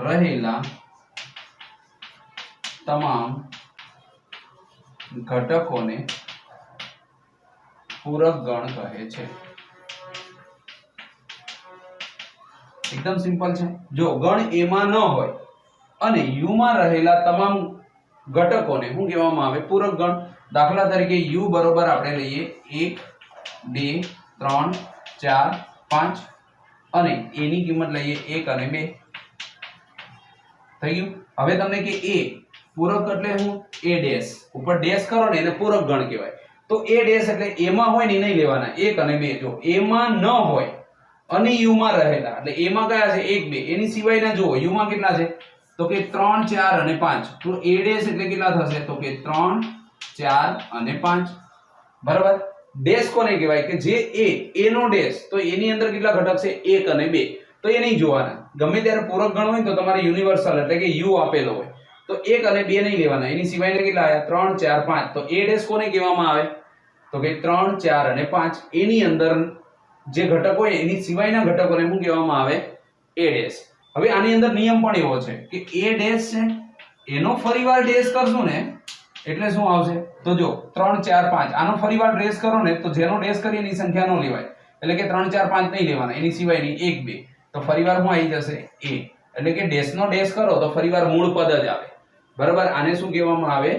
રહેલા તમામ ઘટકોને પૂરક ગણ કહે છે. એકદમ સિમ્પલ છે. જો ગણ a માં ન હોય અને u માં રહેલા તમામ ઘટકોને શું કહેવામાં આવે? પૂરક ગણ. દાખલા તરીકે u બરોબર આપણે લઈએ 1 2 3 4 5 અને a ની કિંમત લઈએ 1 અને 2. થઈ ગયું. હવે તમને કે a પૂરક એટલે શું? a ડેશ ઉપર ડેશ કરો ને એને પૂરક ગણ કહેવાય. તો a ડેશ એટલે a માં હોય ને નહીં લેવાના, 1 અને 2. જો a માં ન હોય અને u માં રહેલા, એટલે a માં કયા છે? 1 2, એની સિવાયના જુઓ u માં કેટલા છે? તો કે 3 4 અને 5. તો a ડેશ એટલે કેટલા થશે? તો કે 3 4 અને 5, બરાબર. ડેશ કોને કહેવાય? કે જે a નો ડેશ, તો એની અંદર કેટલા ઘટક છે? 1 અને 2. તો એ નહીં જોવાના. ગમે ત્યારે પૂરક ગણ હોય તો તમારે યુનિવર્સલ એટલે કે u આપેલો હોય તો 1 અને 2 નહીં લેવાના. એની સિવાયના કેટલા આયા? 3 4 5. તો a ડેશ કોને કહેવામાં આવે? તો કે 3 4 અને 5. એની અંદર જે ઘટક હોય એની સિવાયના ઘટકોને શું કહેવામાં આવે? a dash. હવે આની અંદર નિયમ પણ એવો છે કે a ડેશ છે એનો ફરીવાર ડેશ કરશું ને એટલે શું આવશે? તો જો 3 4 5 આનો ફરીવાર ડેશ કરો ને તો જેનો ડેશ કરીએ એની સંખ્યા નો લેવાય, એટલે કે 3 4 5 નહીં લેવાના, એની સિવાયની 1 2, તો ફરીવાર શું આવી જશે? a. એટલે કે ડેશ નો ડેશ કરો તો ફરીવાર મૂળ પદ જ આવે. બરાબર, આને શું કહેવામાં આવે?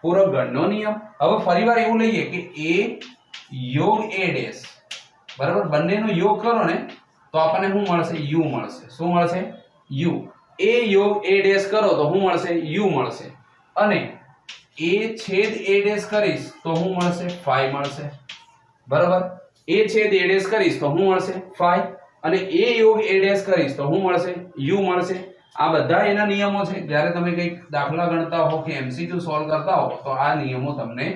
પૂરક ગણનો નિયમ. હવે ફરીવાર એવું લઈએ કે a યોગ a ડેશ, બરાબર, બંનેનો યોગ કરો ને તો આપણને શું મળશે? u મળશે. શું મળશે? u. a યોગ a ડેશ કરો તો શું મળશે? u મળશે. અને a છેદ a ડેશ કરીશ તો શું મળશે? 5 મળશે. બરાબર, a છેદ a ડેશ કરીશ તો શું મળશે? 5. અને a યોગ a ડેશ કરીશ તો શું મળશે? u મળશે. આ બધા એના નિયમો છે. જ્યારે તમે કંઈક દાખલા ગણતા હો કે MCQ સોલ્વ કરતા હો તો આ નિયમો તમને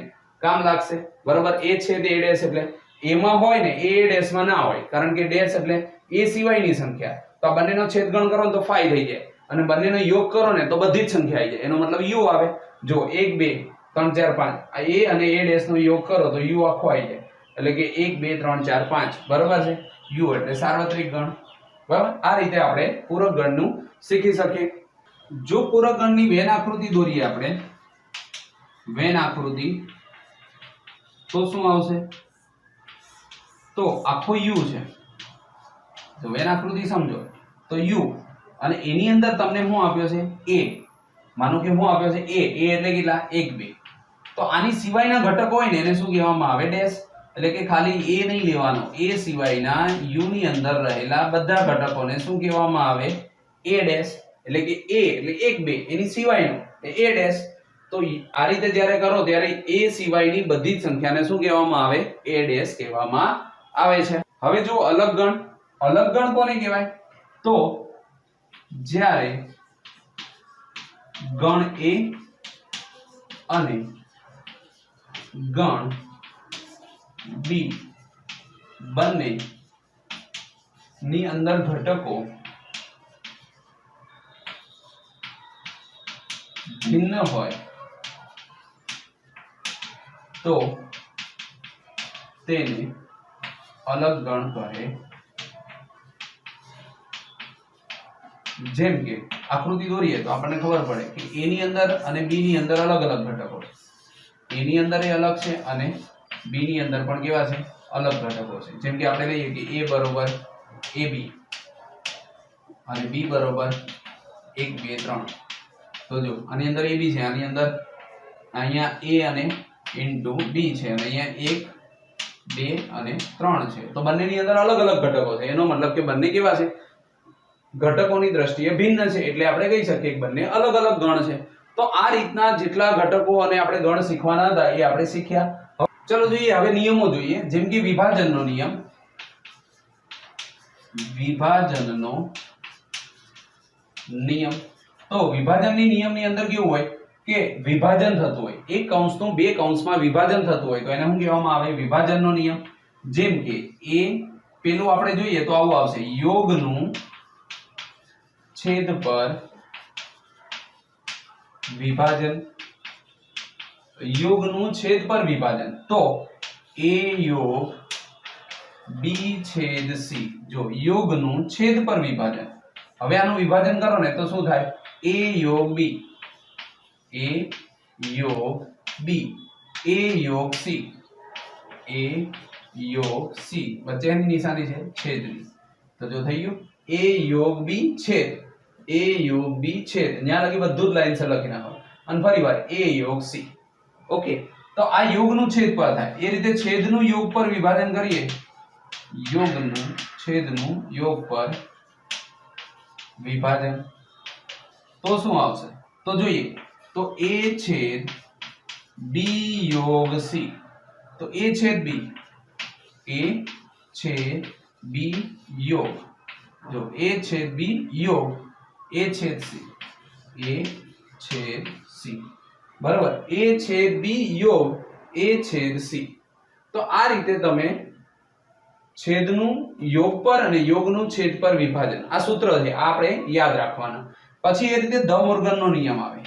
કામ લાગશે. બરાબર, a છેદ a ડેશ એટલે એમાં હોય ને a ડેશ માં ના હોય, કારણ કે ડેશ એટલે a સિવાયની સંખ્યા. તો આ બંનેનો છેદગણ કરો ને તો 5 થઈ જાય, અને બંનેનો યોગ કરો ને તો બધી જ સંખ્યા આવી જાય. એનો મતલબ u આવે. જો 1 2 3 4 5 આ a અને a ડેશ નો યોગ કરો તો u આખો આવી જાય, એટલે કે 1 2 3 4 5. બરાબર છે, u એટલે સાર્વત્રિક ગણ. બરાબર, આ રીતે આપણે પૂરક ગણનું શીખી શકીએ. જો પૂરક ગણની વેન આકૃતિ દોરીએ આપણે, વેન આકૃતિ, તો શું આવશે? તો આખો u છે, તો વેન આકૃતિ સમજો તો u, અને એની અંદર તમને શું આપ્યો છે? a. માનો કે શું આપ્યો છે? a. a એટલે કેટલા? 1 2. તો આની સિવાયના ઘટકો હોય ને એને શું કહેવામાં આવે? ડેશ. એટલે કે ખાલી a નહીં લેવાનો, a સિવાયના u ની અંદર રહેલા બધા ઘટકોને શું કહેવામાં આવે? a dash. એટલે કે a એટલે 1 2 એની સિવાયનો એ a ડેશ. તો આ રીતે જ્યારે કરો ત્યારે a સિવાયની બધી જ સંખ્યાને શું કહેવામાં આવે? a ડેશ કહેવામાં આવે છે. હવે જો અલગ ગણ, અલગ ગણ કોને કહેવાય? તો જ્યારે ગણ a અને ગણ b બંને ની અંદર ઘટકો ભિન્ન હોય તો તેને અલગ ગણ કહે. જેમ કે આકૃતિ દોરીએ તો આપણને ખબર પડે કે a ની અંદર અને b ની અંદર અલગ અલગ ઘટકો છે. a ની અંદર એ અલગ છે અને b ની અંદર પણ કેવા છે? અલગ ઘટકો છે. જેમ કે આપણે લઈએ કે a બરોબર ab અને b બરોબર 1 2 3. તો જો આની અંદર ab છે, આની અંદર અહીંયા a અને ઇન્ટુ b છે, અને અહીંયા 1 2 અને 3 છે. તો બંનેની અંદર અલગ અલગ ઘટકો છે. એનો મતલબ કે બંને કેવા છે? ઘટકોની દ્રષ્ટિએ ભિન્ન છે. એટલે આપણે કહી શકીએ કે બંને અલગ અલગ ગણ છે. તો આ રીતના જેટલા ઘટકો અને આપણે ગણ શીખવાના હતા એ આપણે શીખ્યા. ચલો જોઈએ હવે નિયમો જોઈએ. જેમ કે વિભાજનનો નિયમ. વિભાજનનો નિયમ. તો વિભાજનની નિયમની અંદર કેવું હોય કે વિભાજન થતું હોય, એક કૌંસનું બે કૌંસમાં વિભાજન થતું હોય તો એને શું કહેવામાં આવે? વિભાજનનો નિયમ. જેમ કે a પેલું આપણે જોઈએ તો આવું આવશે: યોગનું છેદ પર વિભાજન. યોગનું છેદ પર વિભાજન. તો a યોગ b છેદ c. જો યોગનું છેદ પર વિભાજન. હવે આનું વિભાજન કરો ને તો શું થાય? a યોગ b, a યોગ b, a યોગ c, a યોગ c. વચ્ચેની નિશાની છે છેદની. તો જો થઈ ગયું a યોગ b છેદ, a યોગ b છેદ. અહીંયા લગી બધું જ લાઈન સર લખી નાખો. અને ફરીવાર a યોગ c. ઓકે, તો આ યોગનું છેદ પર થાય. એ રીતે છેદનું યોગ પર વિભાજન કરીએ, યોગનું છેદનું યોગ પર વિભાજન, તો શું આવશે? તો જોઈએ તો a છેદ b યોગ c. તો a છેદ b, a છેદ b યોગ, જો a છેદ b યોગ a છેદ c, a છેદ c. બરાબર, a છેદ b યોગ a છેદ c. તો આ રીતે તમે છેદનું યોગ પર અને યોગનું છેદ પર વિભાજન, આ સૂત્ર છે, આ આપણે યાદ રાખવાના. પછી એ રીતે ધ મોર્ગનનો નિયમ આવે.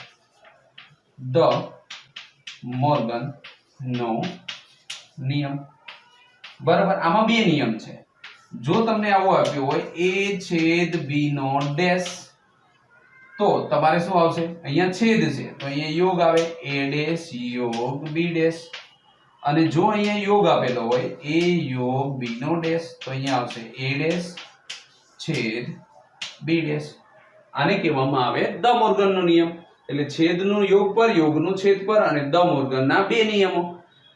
ધ મોર્ગનનો નિયમ. બરાબર, આમાં બે નિયમ છે. જો તમને આવું આપ્યું હોય a છેદ b નો ડેશ, તો તમારે શું આવશે? અહીંયા છેદ છે તો અહીંયા યોગ આવે a ડેશ યોગ b ડેશ, અને જો અહીંયા યોગ આપેલો હોય a યોગ b નો ડેશ, તો અહીંયા આવશે a ડેશ છેદ b ડેશ. આને કહેવામાં આવે દ મોર્ગનનો નિયમ. એટલે છેદનું યોગ પર, યોગનું છેદ પર અને દ મોર્ગનના બે નિયમો.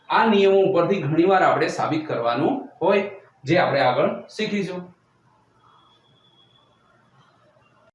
આ નિયમો ઉપરથી ઘણીવાર આપણે સાબિત કરવાનું હોય, જે આપણે આગળ શીખીશું.